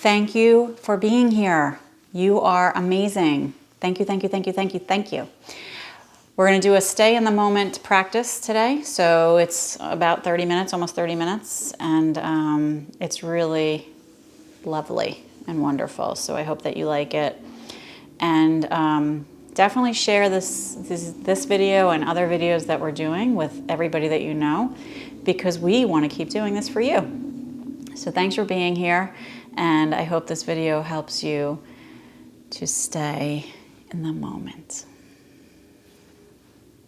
Thank you for being here. You are amazing. Thank you, thank you, thank you, thank you, thank you. We're going to do a stay in the moment practice today. So it's about 30 minutes, almost 30 minutes. And it's really lovely and wonderful. So I hope that you like it. And definitely share this video and other videos that we're doing with everybody that you know, because we want to keep doing this for you. So thanks for being here. And I hope this video helps you to stay in the moment.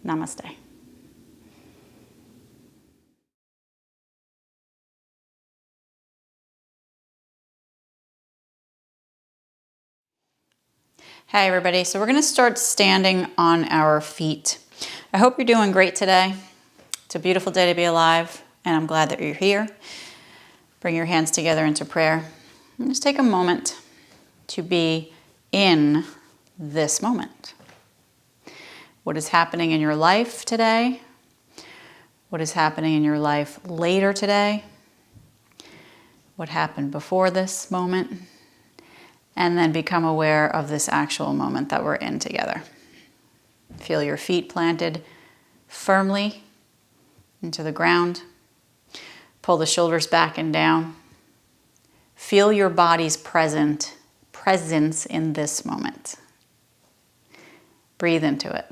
Namaste. Hi everybody, so we're going to start standing on our feet. I hope you're doing great today. It's a beautiful day to be alive, and I'm glad that you're here. Bring your hands together into prayer. And just take a moment to be in this moment. What is happening in your life today? What is happening in your life later today? What happened before this moment? And then become aware of this actual moment that we're in together. Feel your feet planted firmly into the ground. Pull the shoulders back and down. Feel your body's presence in this moment. Breathe into it.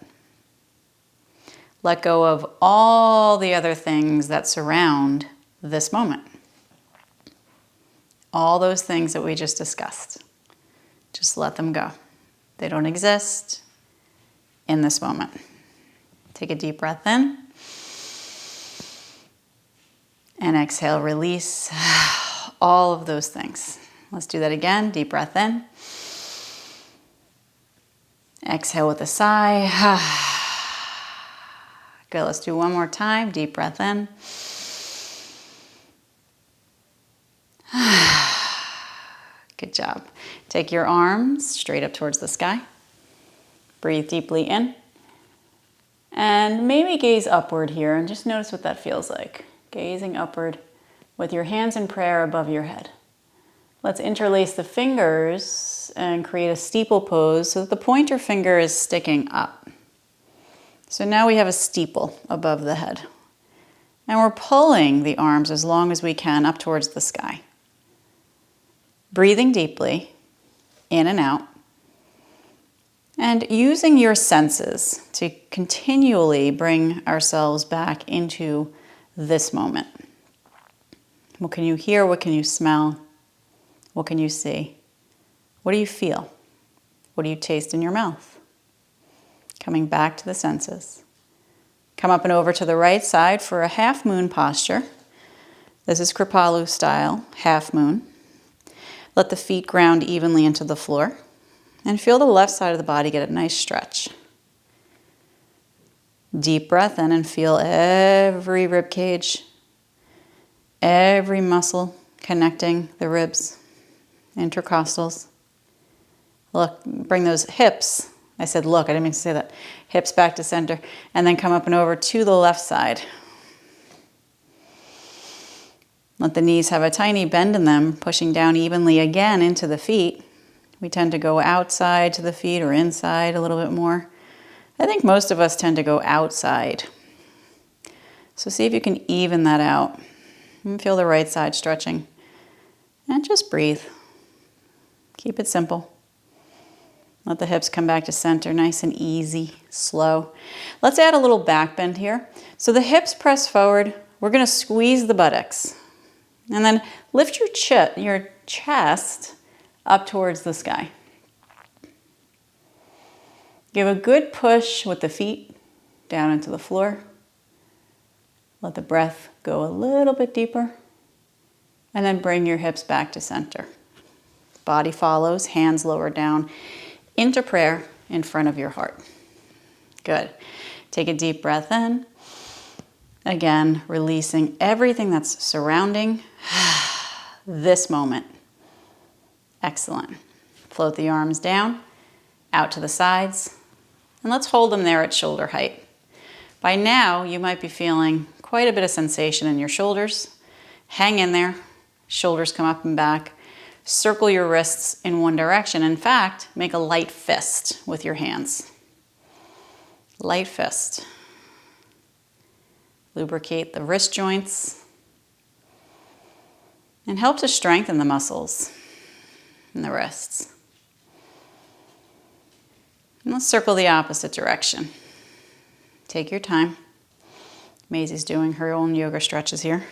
Let go of all the other things that surround this moment. All those things that we just discussed. Just let them go. They don't exist in this moment. Take a deep breath in. And exhale, release all of those things. Let's do that again. Deep breath in. Exhale with a sigh. Good, let's do one more time. Deep breath in. Good job. Take your arms straight up towards the sky. Breathe deeply in. And maybe gaze upward here and just notice what that feels like. Gazing upward with your hands in prayer above your head. Let's interlace the fingers and create a steeple pose so that the pointer finger is sticking up. So now we have a steeple above the head. And we're pulling the arms as long as we can up towards the sky. Breathing deeply, in and out, and using your senses to continually bring ourselves back into this moment. What can you hear? What can you smell? What can you see? What do you feel? What do you taste in your mouth? Coming back to the senses. Come up and over to the right side for a half moon posture. This is Kripalu style, half moon. Let the feet ground evenly into the floor and feel the left side of the body get a nice stretch. Deep breath in and feel every rib cage, every muscle connecting the ribs, intercostals. Look, bring those hips. I said look, I didn't mean to say that. Hips back to center and then come up and over to the left side. Let the knees have a tiny bend in them, pushing down evenly again into the feet. We tend to go outside to the feet or inside a little bit more. I think most of us tend to go outside. So see if you can even that out. And feel the right side stretching. And just breathe. Keep it simple. Let the hips come back to center, nice and easy, slow. Let's add a little back bend here. So the hips press forward. We're going to squeeze the buttocks. And then lift your chest up towards the sky. Give a good push with the feet down into the floor. Let the breath go a little bit deeper. And then bring your hips back to center. Body follows, hands lower down into prayer in front of your heart. Good. Take a deep breath in. Again, releasing everything that's surrounding this moment. Excellent. Float the arms down, out to the sides, and let's hold them there at shoulder height. By now, you might be feeling quite a bit of sensation in your shoulders. Hang in there. Shoulders come up and back. Circle your wrists in one direction. In fact, make a light fist with your hands. Light fist. Lubricate the wrist joints and help to strengthen the muscles in the wrists. And let's circle the opposite direction. Take your time. Maisie's doing her own yoga stretches here.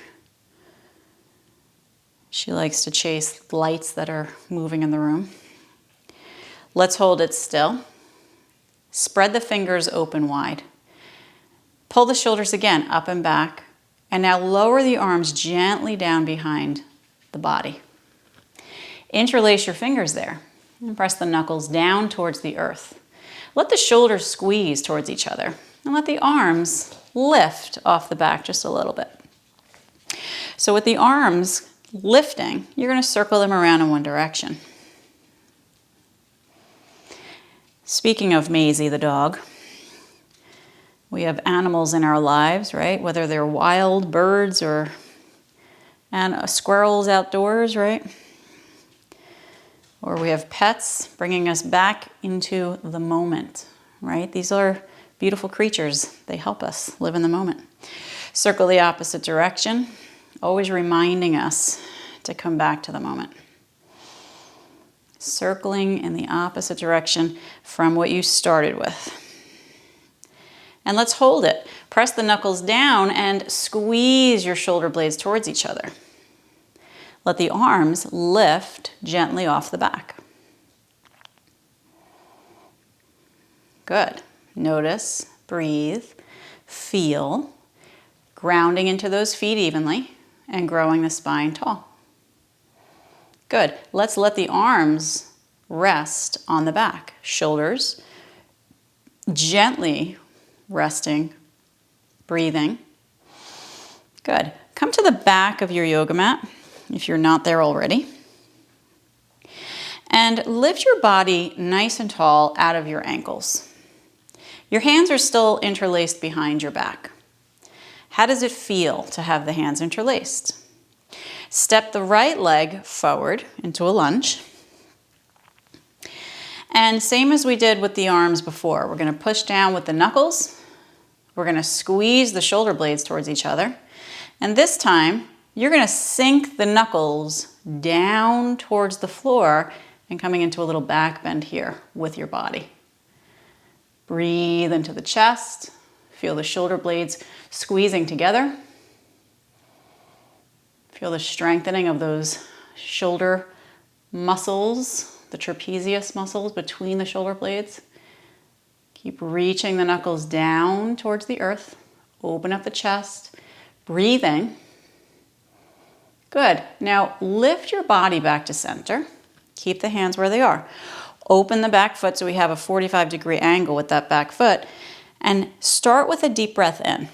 She likes to chase lights that are moving in the room. Let's hold it still. Spread the fingers open wide. Pull the shoulders again up and back. And now lower the arms gently down behind the body. Interlace your fingers there and press the knuckles down towards the earth. Let the shoulders squeeze towards each other and let the arms lift off the back just a little bit. So with the arms lifting, you're going to circle them around in one direction. Speaking of Maisie the dog, we have animals in our lives, right? Whether they're wild birds or squirrels outdoors, right? Or we have pets bringing us back into the moment, right? These are beautiful creatures. They help us live in the moment. Circle the opposite direction, always reminding us to come back to the moment. Circling in the opposite direction from what you started with. And let's hold it. Press the knuckles down and squeeze your shoulder blades towards each other. Let the arms lift gently off the back. Good. Notice, breathe, feel, grounding into those feet evenly and growing the spine tall. Good. Let's let the arms rest on the back. Shoulders gently resting, breathing. Good. Come to the back of your yoga mat if you're not there already. And lift your body nice and tall out of your ankles. Your hands are still interlaced behind your back. How does it feel to have the hands interlaced? Step the right leg forward into a lunge. And same as we did with the arms before, we're going to push down with the knuckles. We're going to squeeze the shoulder blades towards each other. And this time, you're going to sink the knuckles down towards the floor and coming into a little back bend here with your body. Breathe into the chest. Feel the shoulder blades squeezing together. Feel the strengthening of those shoulder muscles, the trapezius muscles between the shoulder blades. Keep reaching the knuckles down towards the earth. Open up the chest. Breathing. Good. Now lift your body back to center. Keep the hands where they are. Open the back foot so we have a 45-degree angle with that back foot. And start with a deep breath in.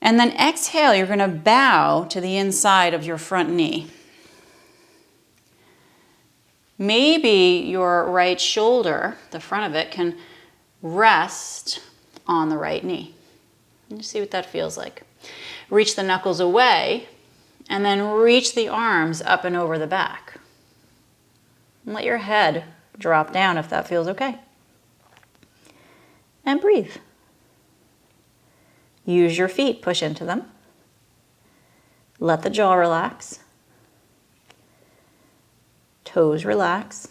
And then exhale, you're going to bow to the inside of your front knee. Maybe your right shoulder, the front of it, can rest on the right knee. And just see what that feels like. Reach the knuckles away, and then reach the arms up and over the back. And let your head drop down if that feels okay. And breathe. Use your feet, push into them. Let the jaw relax. Toes relax.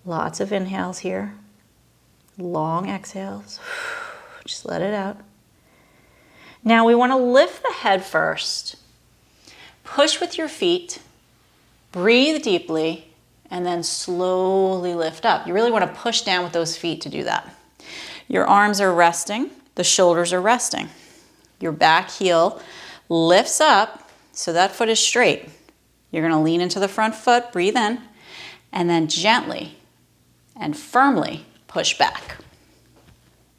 Lots of inhales here. Long exhales. Just let it out. Now we want to lift the head first. Push with your feet. Breathe deeply. And then slowly lift up. You really want to push down with those feet to do that. Your arms are resting. The shoulders are resting. Your back heel lifts up so that foot is straight. You're going to lean into the front foot, breathe in, and then gently and firmly push back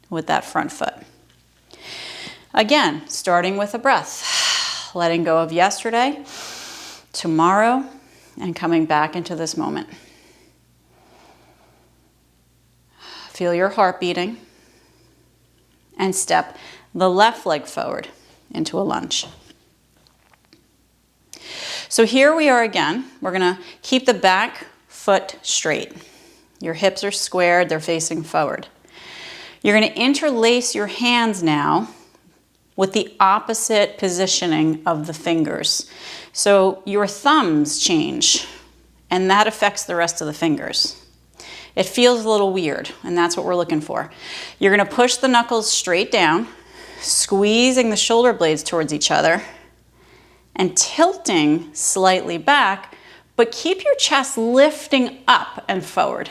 with that front foot. Again, starting with a breath. Letting go of yesterday, tomorrow, and coming back into this moment. Feel your heart beating. And step the left leg forward into a lunge. So here we are again. We're gonna keep the back foot straight. Your hips are squared, they're facing forward. You're gonna interlace your hands now with the opposite positioning of the fingers. So your thumbs change, and that affects the rest of the fingers. It feels a little weird, and that's what we're looking for. You're gonna push the knuckles straight down, squeezing the shoulder blades towards each other, and tilting slightly back, but keep your chest lifting up and forward,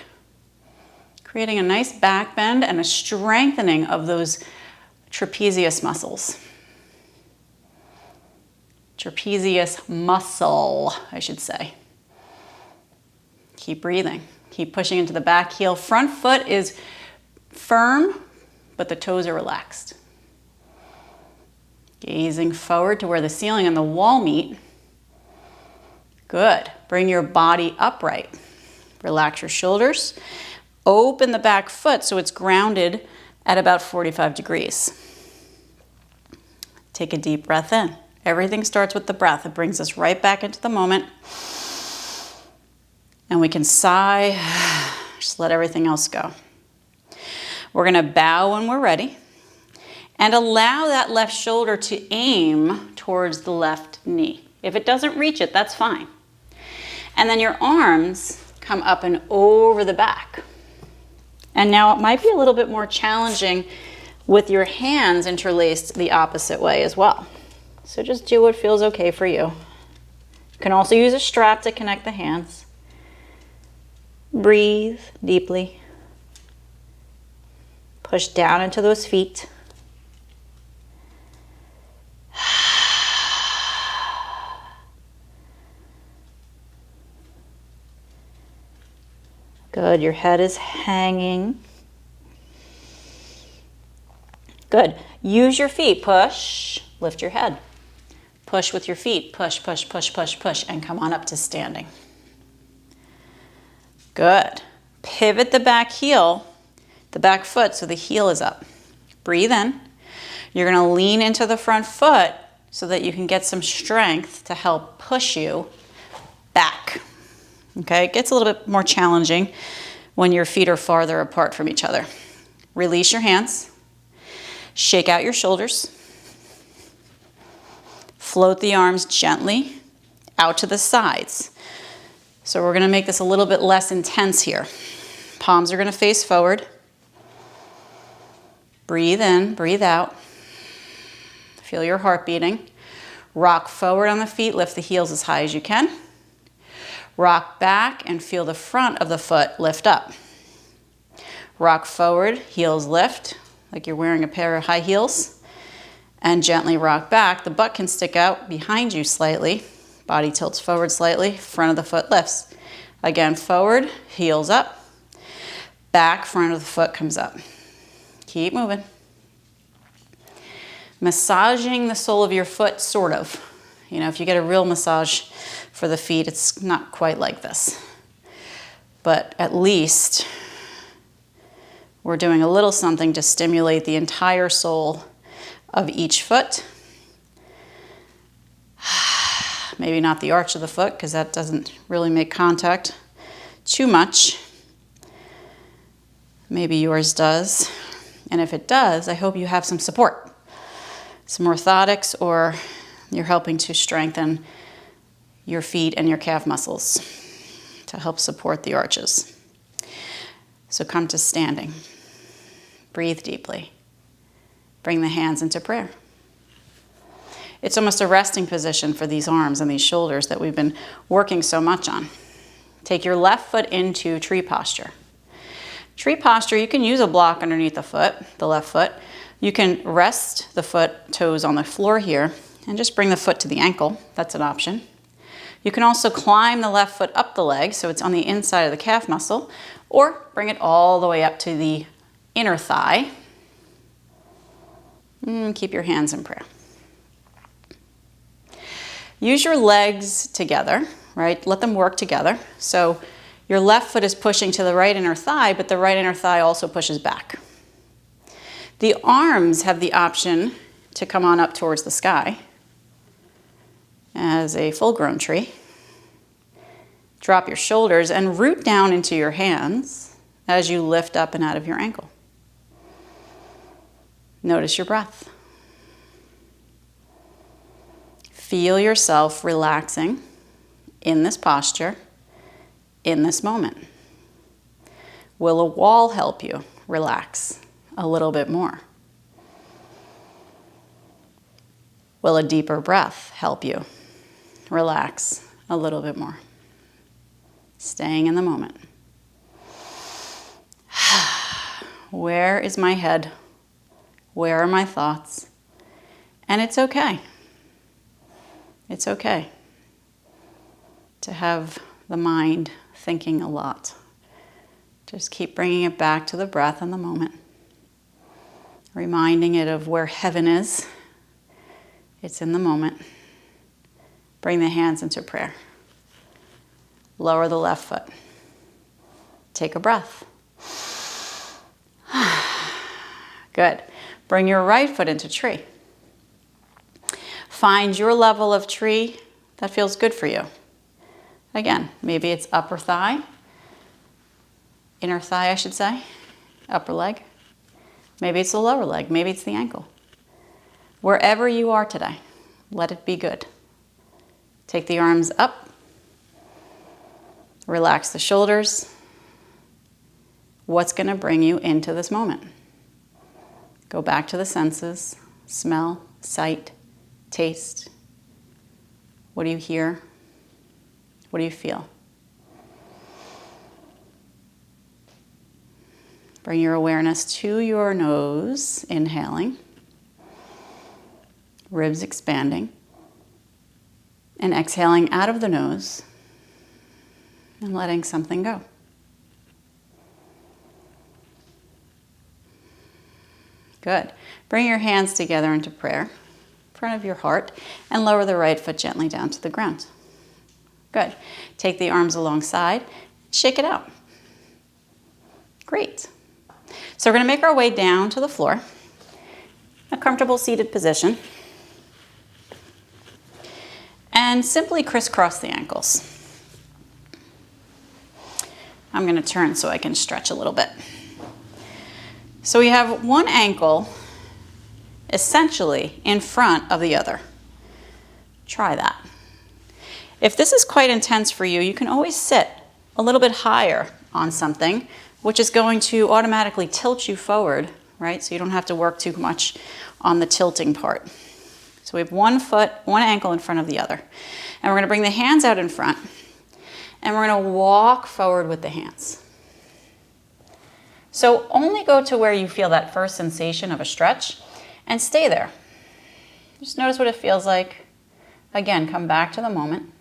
creating a nice back bend and a strengthening of those trapezius muscles. Trapezius muscle, I should say. Keep breathing. Keep pushing into the back heel. Front foot is firm, but the toes are relaxed. Gazing forward to where the ceiling and the wall meet. Good. Bring your body upright. Relax your shoulders. Open the back foot so it's grounded at about 45 degrees. Take a deep breath in. Everything starts with the breath. It brings us right back into the moment. And we can sigh, just let everything else go. We're gonna bow when we're ready and allow that left shoulder to aim towards the left knee. If it doesn't reach it, that's fine. And then your arms come up and over the back. And now it might be a little bit more challenging with your hands interlaced the opposite way as well. So just do what feels okay for you. You can also use a strap to connect the hands. Breathe deeply. Push down into those feet. Good, your head is hanging. Good. Use your feet. Push, lift your head. Push with your feet. Push, push, push, push, push, and come on up to standing. Good. Pivot the back heel, the back foot, so the heel is up. Breathe in. You're going to lean into the front foot so that you can get some strength to help push you back. Okay, it gets a little bit more challenging when your feet are farther apart from each other. Release your hands. Shake out your shoulders. Float the arms gently out to the sides. So we're going to make this a little bit less intense here. Palms are going to face forward. Breathe in, breathe out. Feel your heart beating. Rock forward on the feet, lift the heels as high as you can. Rock back and feel the front of the foot lift up. Rock forward, heels lift, like you're wearing a pair of high heels. And gently rock back. The butt can stick out behind you slightly. Body tilts forward slightly, front of the foot lifts. Again, forward, heels up. Back, front of the foot comes up. Keep moving. Massaging the sole of your foot, sort of. You know, if you get a real massage for the feet, it's not quite like this. But at least we're doing a little something to stimulate the entire sole of each foot. Maybe not the arch of the foot, because that doesn't really make contact too much. Maybe yours does. And if it does, I hope you have some support. Some orthotics, or you're helping to strengthen your feet and your calf muscles to help support the arches. So come to standing. Breathe deeply. Bring the hands into prayer. It's almost a resting position for these arms and these shoulders that we've been working so much on. Take your left foot into tree posture. Tree posture, you can use a block underneath the foot, the left foot. You can rest the foot toes on the floor here and just bring the foot to the ankle. That's an option. You can also climb the left foot up the leg so it's on the inside of the calf muscle, or bring it all the way up to the inner thigh. Keep your hands in prayer. Use your legs together, right? Let them work together. So your left foot is pushing to the right inner thigh, but the right inner thigh also pushes back. The arms have the option to come on up towards the sky. as a full-grown tree. Drop your shoulders and root down into your hands as you lift up and out of your ankle. Notice your breath. Feel yourself relaxing in this posture, in this moment. Will a wall help you relax a little bit more? Will a deeper breath help you relax a little bit more? Staying in the moment. Where is my head? Where are my thoughts? And it's okay. It's okay to have the mind thinking a lot. Just keep bringing it back to the breath and the moment. Reminding it of where heaven is. It's in the moment. Bring the hands into prayer. Lower the left foot. Take a breath. Good. Bring your right foot into tree. Find your level of tree that feels good for you. Again, maybe it's upper thigh, inner thigh, I should say, upper leg. Maybe it's the lower leg. Maybe it's the ankle. Wherever you are today, let it be good. Take the arms up. Relax the shoulders. What's going to bring you into this moment? Go back to the senses. Smell, sight, taste. What do you hear? What do you feel? Bring your awareness to your nose, inhaling. Ribs expanding. And exhaling out of the nose. And letting something go. Good. Bring your hands together into prayer in front of your heart and lower the right foot gently down to the ground. Good. Take the arms alongside. Shake it out. Great. So we're going to make our way down to the floor. A comfortable seated position. And simply crisscross the ankles. I'm going to turn so I can stretch a little bit. So we have one ankle essentially in front of the other. Try that. If this is quite intense for you, you can always sit a little bit higher on something, which is going to automatically tilt you forward, right? So you don't have to work too much on the tilting part. So we have one foot, one ankle in front of the other. And we're going to bring the hands out in front. And we're going to walk forward with the hands. So only go to where you feel that first sensation of a stretch and stay there. Just notice what it feels like. Again, come back to the moment.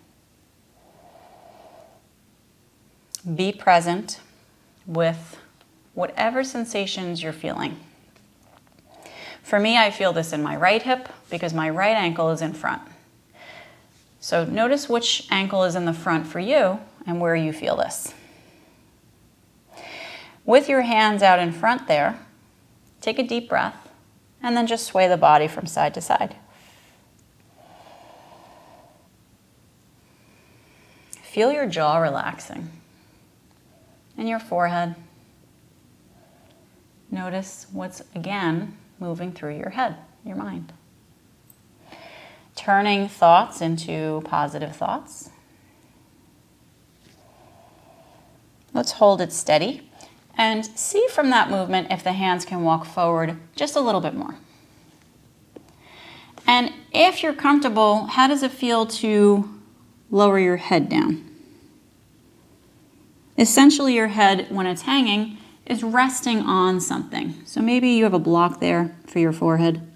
Be present with whatever sensations you're feeling. For me, I feel this in my right hip because my right ankle is in front. So notice which ankle is in the front for you and where you feel this. With your hands out in front there, take a deep breath and then just sway the body from side to side. Feel your jaw relaxing and your forehead. Notice what's, again, moving through your head, your mind. Turning thoughts into positive thoughts. Let's hold it steady and see from that movement if the hands can walk forward just a little bit more. And if you're comfortable, how does it feel to lower your head down? Essentially, your head, when it's hanging, is resting on something. So maybe you have a block there for your forehead.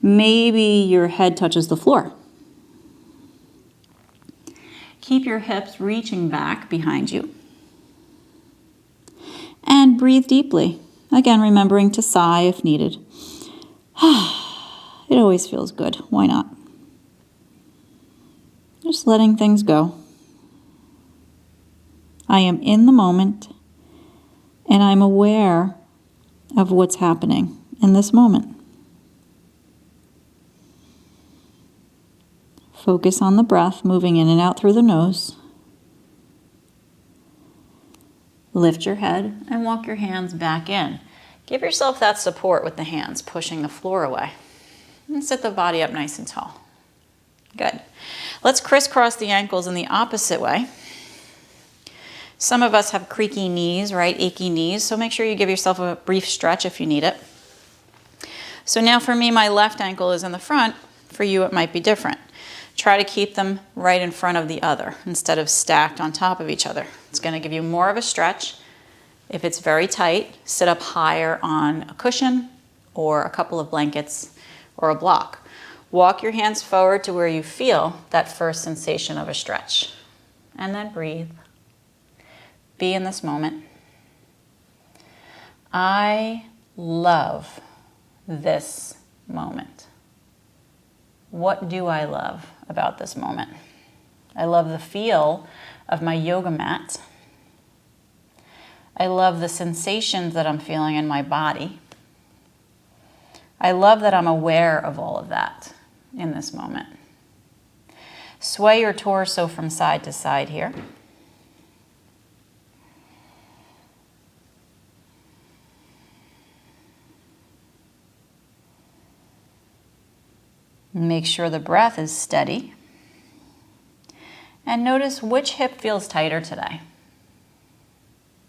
Maybe your head touches the floor. Keep your hips reaching back behind you. And breathe deeply. Again, remembering to sigh if needed. It always feels good. Why not? Just letting things go. I am in the moment, and I'm aware of what's happening in this moment. Focus on the breath, moving in and out through the nose. Lift your head and walk your hands back in. Give yourself that support with the hands, pushing the floor away. And sit the body up nice and tall. Good. Let's crisscross the ankles in the opposite way. Some of us have creaky knees, right? Achy knees. So make sure you give yourself a brief stretch if you need it. So now for me, my left ankle is in the front. For you, it might be different. Try to keep them right in front of the other instead of stacked on top of each other. It's going to give you more of a stretch. If it's very tight, sit up higher on a cushion or a couple of blankets or a block. Walk your hands forward to where you feel that first sensation of a stretch. And then breathe. Be in this moment. I love this moment. What do I love about this moment? I love the feel of my yoga mat. I love the sensations that I'm feeling in my body. I love that I'm aware of all of that in this moment. Sway your torso from side to side here. Make sure the breath is steady. And notice which hip feels tighter today.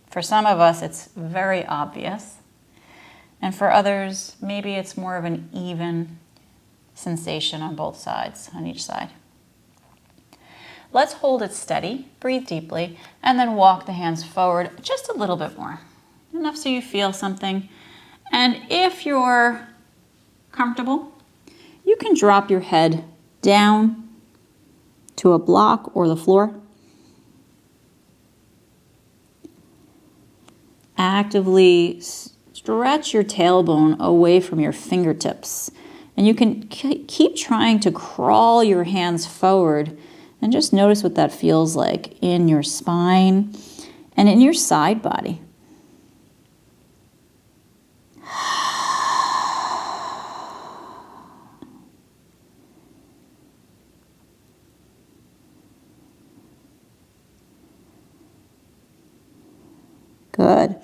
For some of us, it's very obvious. And for others, maybe it's more of an even sensation on both sides, on each side. Let's hold it steady, breathe deeply, and then walk the hands forward just a little bit more. Enough so you feel something. And if you're comfortable, you can drop your head down to a block or the floor. Actively stretch your tailbone away from your fingertips. And you can keep trying to crawl your hands forward and just notice what that feels like in your spine and in your side body. Good.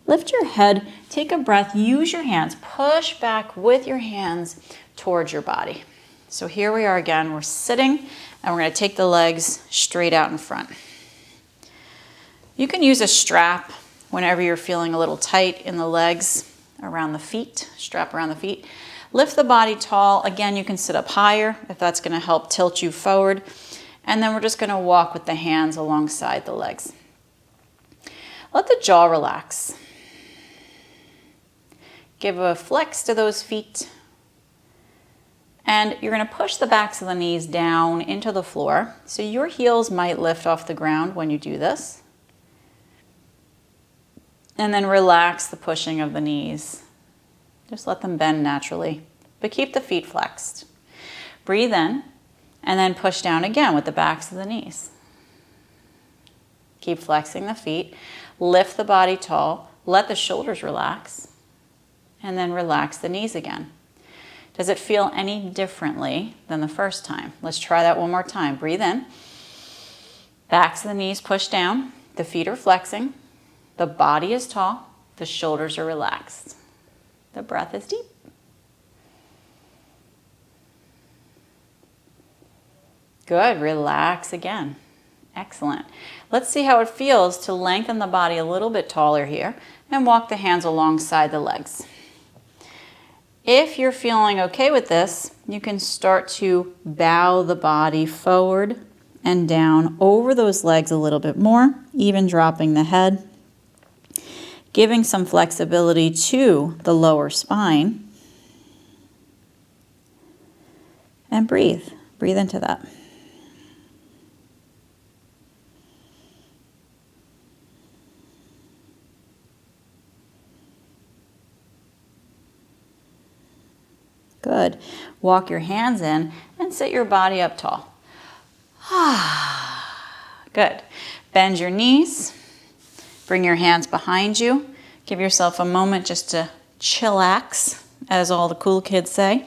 Lift your head, take a breath, use your hands, push back with your hands towards your body. So here we are again, we're sitting and we're going to take the legs straight out in front. You can use a strap whenever you're feeling a little tight in the legs, around the feet, strap around the feet. Lift the body tall. Again, you can sit up higher if that's going to help tilt you forward. And then we're just going to walk with the hands alongside the legs. Let the jaw relax. Give a flex to those feet. And you're going to push the backs of the knees down into the floor. So your heels might lift off the ground when you do this. And then relax the pushing of the knees. Just let them bend naturally, but keep the feet flexed. Breathe in and then push down again with the backs of the knees. Keep flexing the feet. Lift the body tall, let the shoulders relax, and then relax the knees again. Does it feel any differently than the first time? Let's try that one more time. Breathe in. Backs of the knees push down. The feet are flexing. The body is tall. The shoulders are relaxed. The breath is deep. Good. Relax again. Excellent. Let's see how it feels to lengthen the body a little bit taller here and walk the hands alongside the legs. If you're feeling okay with this, you can start to bow the body forward and down over those legs a little bit more, even dropping the head, giving some flexibility to the lower spine. And breathe. Breathe into that. Good. Walk your hands in and sit your body up tall. Good. Bend your knees. Bring your hands behind you. Give yourself a moment just to chillax as all the cool kids say.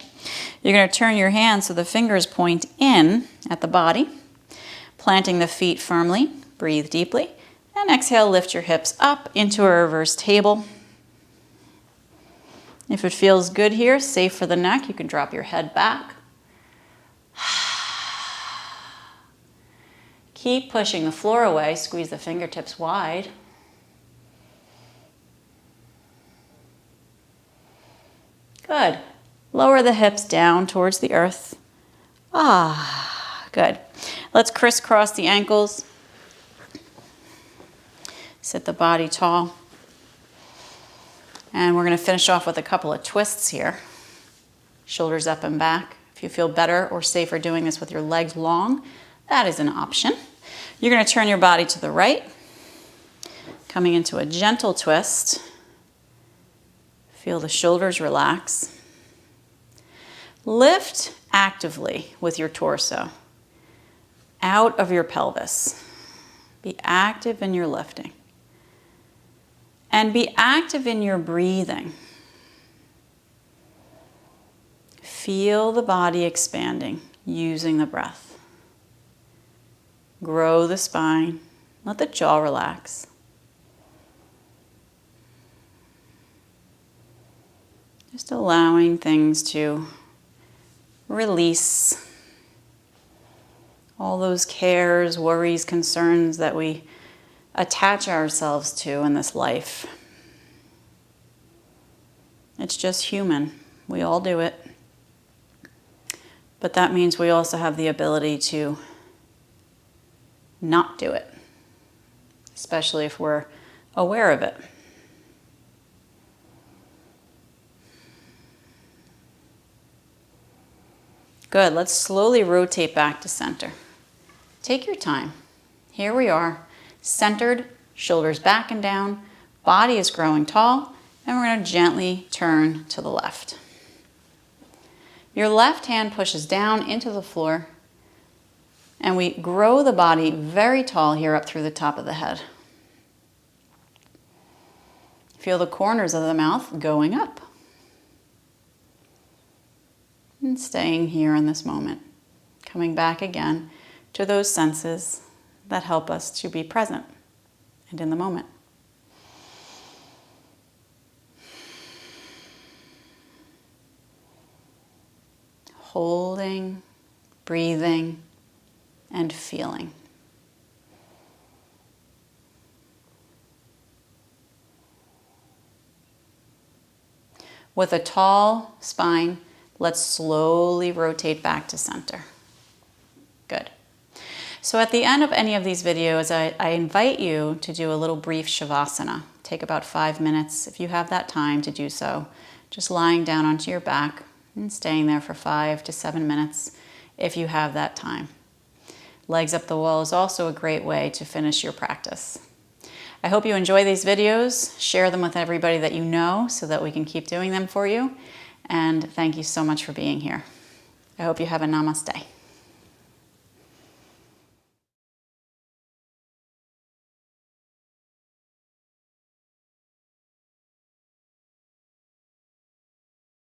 You're going to turn your hands so the fingers point in at the body, planting the feet firmly. Breathe deeply. And exhale, lift your hips up into a reverse table. If it feels good here, safe for the neck, you can drop your head back. Keep pushing the floor away. Squeeze the fingertips wide. Good. Lower the hips down towards the earth. Good. Let's crisscross the ankles. Sit the body tall. And we're going to finish off with a couple of twists here. Shoulders up and back. If you feel better or safer doing this with your legs long, that is an option. You're going to turn your body to the right, coming into a gentle twist. Feel the shoulders relax. Lift actively with your torso out of your pelvis. Be active in your lifting. And be active in your breathing. Feel the body expanding using the breath. Grow the spine. Let the jaw relax. Just allowing things to release all those cares, worries, concerns that we attach ourselves to in this life. It's just human. We all do it. But that means we also have the ability to not do it, especially if we're aware of it. Good. Let's slowly rotate back to center. Take your time. Here we are, centered, shoulders back and down, body is growing tall, and we're going to gently turn to the left. Your left hand pushes down into the floor, and we grow the body very tall here up through the top of the head. Feel the corners of the mouth going up. And staying here in this moment, coming back again to those senses that help us to be present and in the moment. Holding, breathing, and feeling. With a tall spine, let's slowly rotate back to center. Good. So at the end of any of these videos, I invite you to do a little brief Shavasana. Take about 5 minutes if you have that time to do so. Just lying down onto your back and staying there for 5 to 7 minutes if you have that time. Legs up the wall is also a great way to finish your practice. I hope you enjoy these videos. Share them with everybody that you know so that we can keep doing them for you. And thank you so much for being here. I hope you have a namaste.